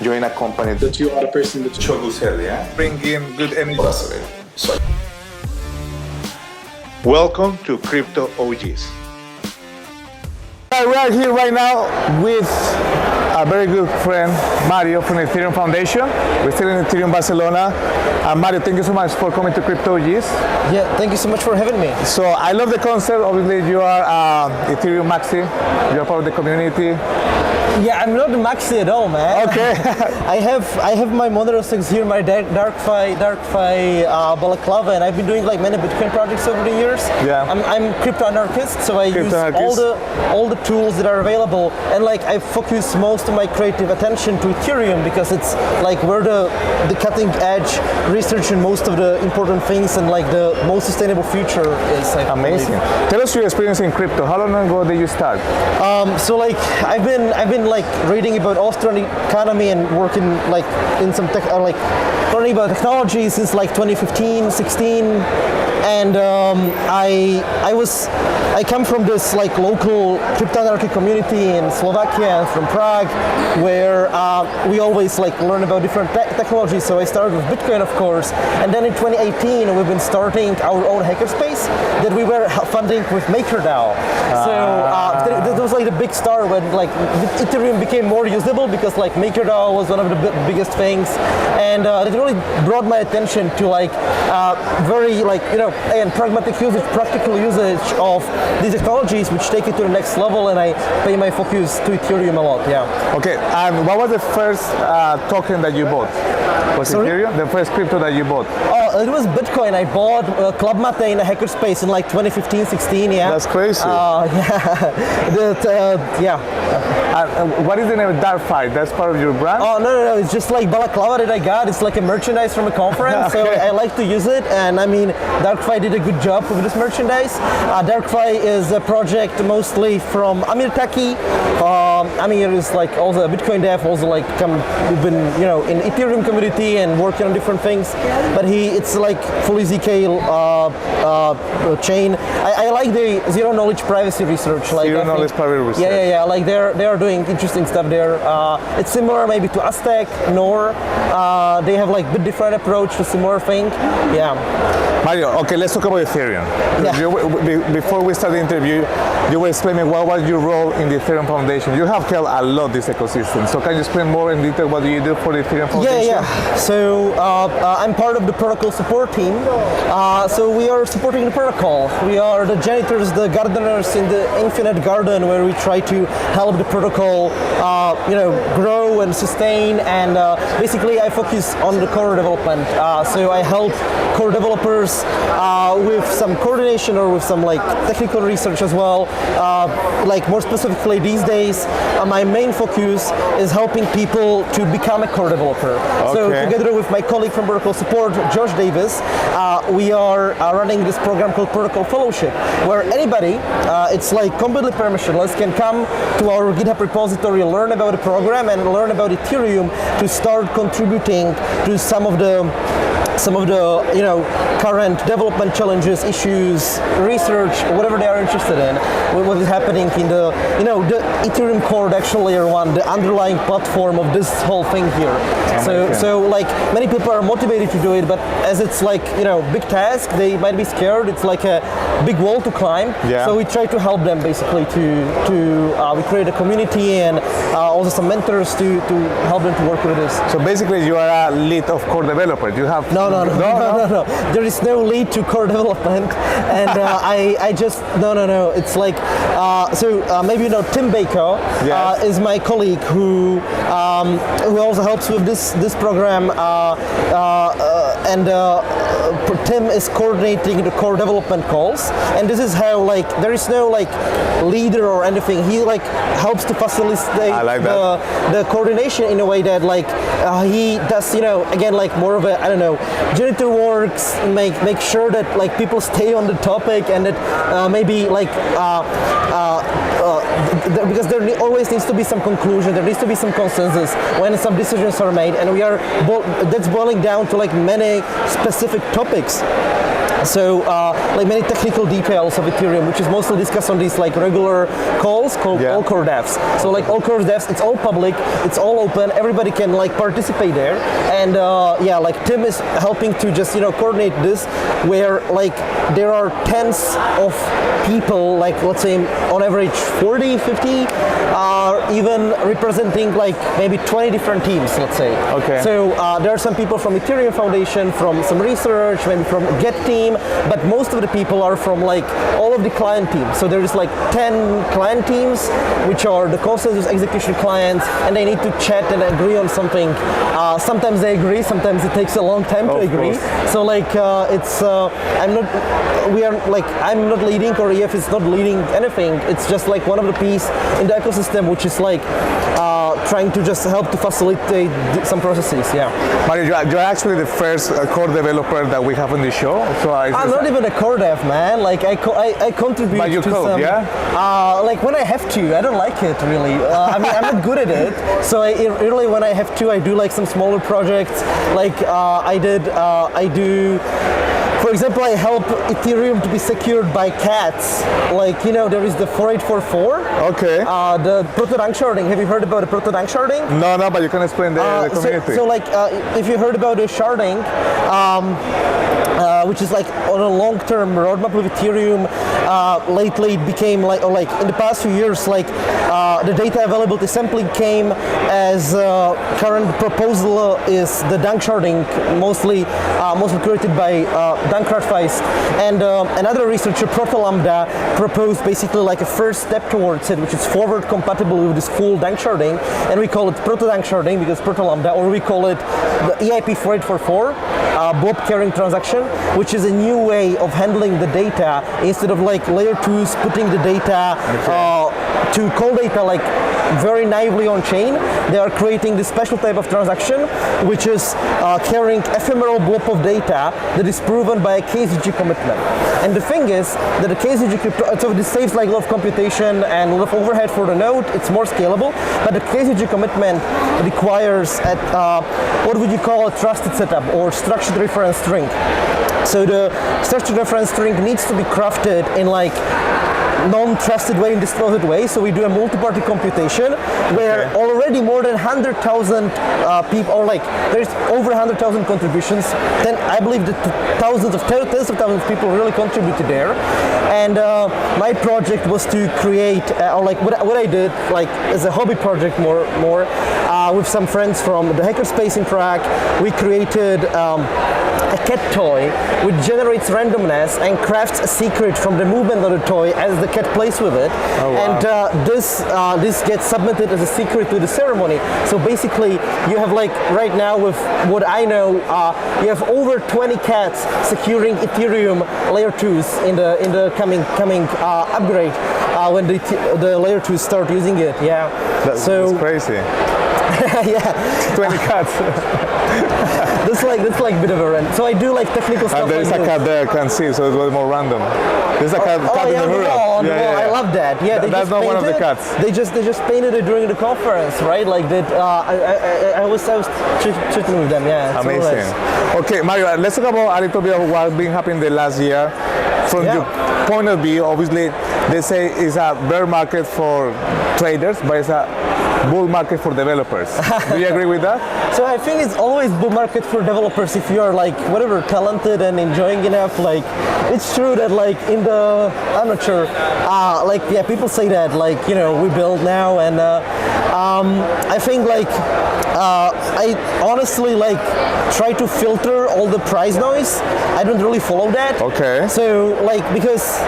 join a company that you are the person that Chogusel, yeah? Bring in good energy. Welcome to Crypto OGs. We are here right now with a very good friend, Mario from the Ethereum Foundation. We're still in Ethereum Barcelona. Mario, thank you so much for coming to Crypto OGs. Yeah, thank you so much for having me. So I love the concept. Obviously, you are Ethereum Maxi. You're part of the community. Yeah, I'm not Maxi at all, man. Okay. I have my Meneses here, my DarkFi balaclava, and I've been doing like many Bitcoin projects over the years. Yeah. I'm crypto anarchist, so I use all the tools that are available, and like I focus most of my creative attention to Ethereum because it's like where the cutting edge research and most of the important things and like the most sustainable future is. Amazing. Tell us your experience in crypto. How long ago did you start? So like I've been like reading about Austrian economy and working like in some learning about technology since like 2015, 16, and I come from this like local crypto anarchy community in Slovakia, from Prague, where we always like learn about different technologies. So I started with Bitcoin, of course, and then in 2018 we've been starting our own hackerspace that we were funding with MakerDAO. So that was like the big start when like Ethereum became more usable because like MakerDAO was one of the biggest things, and it really brought my attention to like very like again pragmatic usage, practical usage of these technologies which take it to the next level, and I pay my focus to Ethereum a lot. Yeah. Okay. And what was the first token that you bought? Was it Ethereum? The first crypto that you bought? Oh, it was Bitcoin. I bought Club Mate in a hackerspace in like 2015, 16. Yeah. That's crazy. Yeah. What is the name of DarkFi? That's part of your brand? Oh, no. It's just like balaclava that I got. It's like a merchandise from a conference. Okay. So I like to use it. And I mean, DarkFi did a good job with this merchandise. DarkFi is a project mostly from Amir Taki. Amir is like also a Bitcoin dev, also like we've been, in Ethereum community and working on different things. But it's like fully ZK chain. I like the zero knowledge privacy research. Like zero knowledge privacy research. Yeah. Like they are doing interesting stuff there. It's similar maybe to Aztec, Nor. They have like a bit different approach to similar thing. Yeah. Mario, okay, let's talk about Ethereum. Yeah. Before we start the interview, you were explaining what was your role in the Ethereum Foundation. You have helped a lot this ecosystem. So can you explain more in detail what do you do for the Ethereum Foundation? Yeah. So I'm part of the protocol support team. So we are supporting the protocol. We are the janitors, the gardeners in the infinite garden where we try to help the protocol, grow and sustain. And basically, I focus on the core development. So I help core developers with some coordination or with some like technical research as well. Like more specifically these days, my main focus is helping people to become a core developer. Okay. So together with my colleague from Protocol Support, Josh Davis, we are running this program called Protocol Fellowship, where anybody, it's like completely permissionless, can come to our GitHub repository, learn about the program and learn about Ethereum to start contributing to some of the current development challenges, issues, research, whatever they are interested in, what is happening in the Ethereum core action layer 1, the underlying platform of this whole thing here. So like many people are motivated to do it, but as it's like big task, they might be scared. It's like a big wall to climb. Yeah. So we try to help them basically we create a community and also some mentors to help them to work with this. So basically, you are a lead of core developer. You have no. There is no lead to core development, and I just no. It's like maybe Tim Baker is my colleague who also helps with this program, and Tim is coordinating the core development calls, and this is how like there is no like leader or anything. He like helps to facilitate the coordination in a way that like he does again like more of a janitor works, make sure that like people stay on the topic, and that maybe like because there always needs to be some conclusion, there needs to be some consensus when some decisions are made, and that's boiling down to like many specific topics. So like many technical details of Ethereum, which is mostly discussed on these like regular calls called All Core Devs. So like All Core Devs, it's all public, it's all open, everybody can like participate there. And yeah, like Tim is helping to just coordinate this, where like there are tens of people, like let's say on average 40, 50, even representing like maybe 20 different teams, let's say. Okay. So there are some people from Ethereum Foundation, from some research, maybe from Get team, but most of the people are from like all of the client teams. So there is like 10 client teams, which are the consensus execution clients, and they need to chat and agree on something. Sometimes they agree, sometimes it takes a long time to agree. So like it's I'm not leading, or EF is not leading anything. It's just like one of the pieces in the ecosystem, which is like trying to just help to facilitate some processes. Yeah. Mario, you're actually the first core developer that we have on the show. So I'm not even a core dev, man. Like I contribute but you to code, some. Yeah. Like when I have to. I don't like it really. I mean, I'm not good at it. So really, when I have to, I do like some smaller projects. Like I do. For example, I help Ethereum to be secured by cats. Like, there is the 4844. Okay. The proto-dank sharding. Have you heard about the proto-dank sharding? No, but you can explain the community. So like, if you heard about the sharding, which is like on a long-term roadmap with Ethereum, lately it became like in the past few years, like the data availability sampling came as current proposal is the dank sharding, mostly created by Dankratfeist, and another researcher, Protolambda, proposed basically like a first step towards it, which is forward compatible with this full dank sharding, and we call it proto-dank sharding because Protolambda, or we call it the EIP 4844 blob carrying transaction, which is a new way of handling the data instead of like layer 2s putting the data to call data like very naively on chain. They are creating this special type of transaction, which is carrying ephemeral blob of data that is proven by a KZG commitment. And the thing is that the KZG crypto, so this saves like a lot of computation and a lot of overhead for the node. It's more scalable, but the KZG commitment requires what would you call a trusted setup or structured reference string. So the structured reference string needs to be crafted in like non-trusted way, in distributed way. So we do a multi-party computation where already more than 100,000 people, or like there's over 100,000 contributions. Then I believe that tens of thousands of people really contributed there. And my project was to create, or like what I did, like as a hobby project more with some friends from the hackerspace in Prague. We created a cat toy which generates randomness and crafts a secret from the movement of the toy as the cat plays with it. Oh, wow. And this gets submitted as a secret to the ceremony. So basically you have like right now, with what I know, you have over 20 cats securing Ethereum layer 2s in the coming upgrade when the layer 2s start using it. Yeah. That's crazy. Yeah. 20 cats. That's like a bit of a rant. So I do like technical stuff. And there's a cat there, I can see, so it was more random. There's a cat in the mural. Yeah. I love that. Yeah, that's not one of the cats. They just painted it during the conference, right? Like that. I was chatting with them. Yeah. Amazing. Okay, Mario, let's talk about a little bit of what's been happening the last year. From your point of view, obviously, they say it's a bear market for traders, but it's a bull market for developers. Do you agree with that? So I think it's always bull market for developers if you are like whatever talented and enjoying enough. Like it's true that like in the, I'm not sure, like yeah, people say that like we build now, and I think like I honestly like try to filter all the price noise. I don't really follow that. Okay. So like because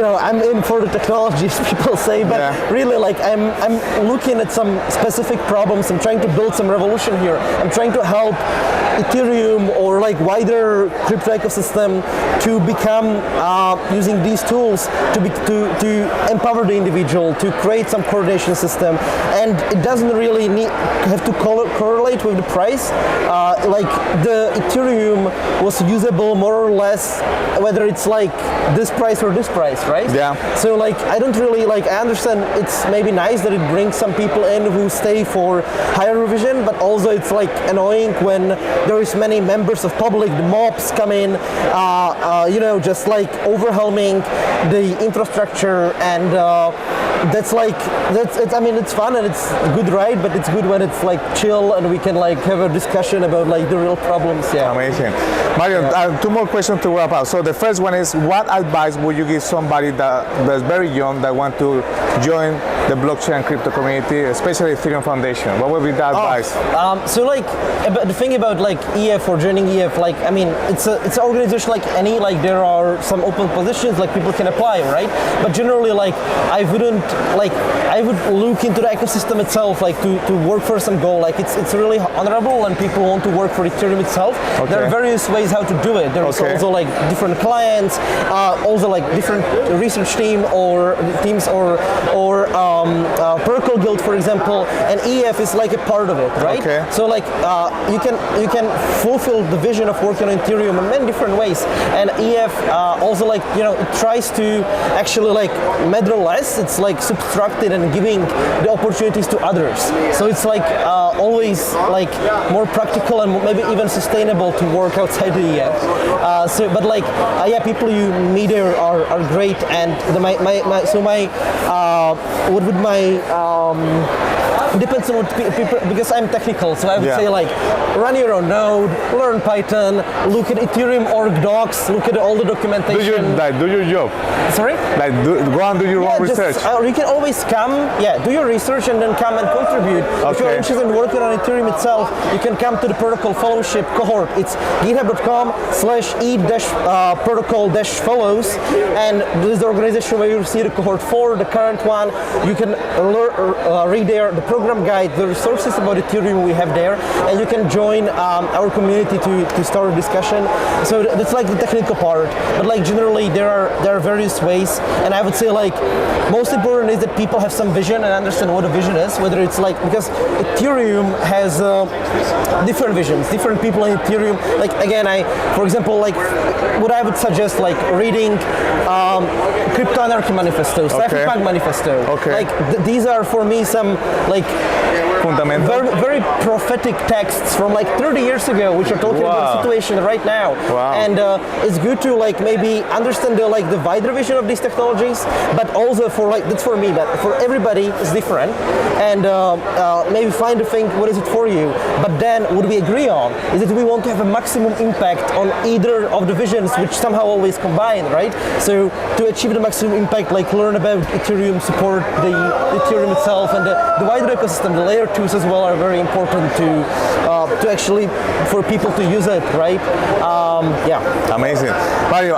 I'm in for the technology, as people say, but really, like, I'm looking at some specific problems. I'm trying to build some revolution here. I'm trying to help Ethereum or like wider crypto ecosystem to become using these tools to empower the individual, to create some coordination system, and it doesn't really have to correlate with the price. Like the Ethereum was usable more or less, whether it's like this price or this price. decentralized, right? Yeah. So like I don't really like. I understand it's maybe nice that it brings some people in who stay for higher revision, but also it's like annoying when there is many members of public, the mobs come in, you know, just like overwhelming the infrastructure, and I mean, it's fun and it's a good ride, but it's good when it's like chill and we can like have a discussion about like the real problems. Yeah. Amazing. Mario, two more questions to wrap up. So the first one is, what advice would you give somebody that's very young that want to join the blockchain and crypto community, especially Ethereum Foundation? What would be the advice? So like the thing about like EF or joining EF, like I mean, it's an organization like any, like there are some open positions, like people can apply, right? But generally, like I would look into the ecosystem itself, like to work for some goal. Like it's really honorable when people want to work for Ethereum itself. Okay. There are various ways how to do it. There's also like different clients, also like different research teams or Protocol Guild, for example, and EF is like a part of it, right? Okay. So like you can fulfill the vision of working on Ethereum in many different ways, and EF also like, you know, it tries to actually like meddle less. It's like subtracted and giving the opportunities to others. So it's like always like more practical and maybe even sustainable to work outside the EF. But like yeah, people you meet there are great, and depends on what people, because I'm technical, so I would say like run your own node, learn Python, look at Ethereum org docs, look at all the documentation. Do your job. Sorry? Like go and do your own research. You can always come, do your research and then come and contribute. If you're interested in working on Ethereum itself, you can come to the Protocol Fellowship cohort. It's github.com/e-protocol-follows, and this is the organization where you see the cohort 4, the current one. You can read there the program guide, the resources about Ethereum we have there, and you can join our community to start a discussion. So that's like the technical part, but like generally there are various ways, and I would say like most important is that people have some vision and understand what a vision is, whether it's like, because Ethereum has different visions, different people in Ethereum. Like again, for example, like what I would suggest, like reading Crypto Anarchy Manifesto, Cypherpunk Manifesto. Like these are for me some like fundamental, very prophetic texts from like 30 years ago, which are talking about the situation right now. And it's good to like maybe understand the wider vision of these technologies, but also for like, that's for me, but for everybody it's different, and maybe find a thing, what is it for you? But then what we agree on is that we want to have a maximum impact on either of the visions, which somehow always combine, right? So to achieve the maximum impact, like learn about Ethereum, support the Ethereum itself, and the wider ecosystem, the layer 2s as well are very important to actually for people to use it, right? Amazing. Mario,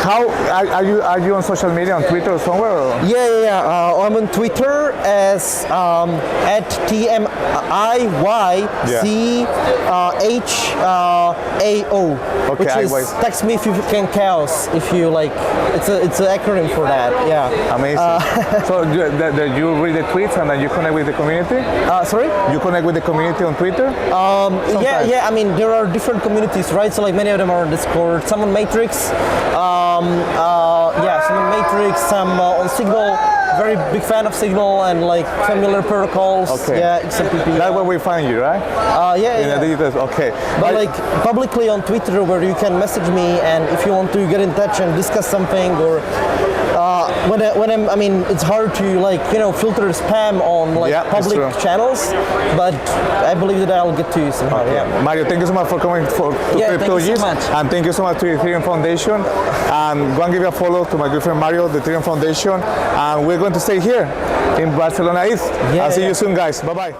how are you on social media, on Twitter or somewhere? Or? I'm on Twitter as at TMIYCHAO, which is text me if you can chaos, if you like. It's an acronym for that. Amazing. So you read the tweets and then you connect with the community? Sorry? You connect with the community on Twitter? I mean, there are different communities, right? So like many of them are on Discord, some on Matrix, some on Matrix, some on Signal. Very big fan of Signal and like familiar protocols. XMPP. That's where we find you, right? But like publicly on Twitter, where you can message me, and if you want to get in touch and discuss something, or I mean, it's hard to like, you know, filter spam on like public channels, but I believe that I'll get to you somehow. Mario, thank you so much for coming to CryptoOGs, and thank you so much to the Ethereum Foundation. And go and give a follow to my good friend Mario, the Ethereum Foundation, and we're going to stay here in Barcelona East. I'll see you soon, guys. Bye bye.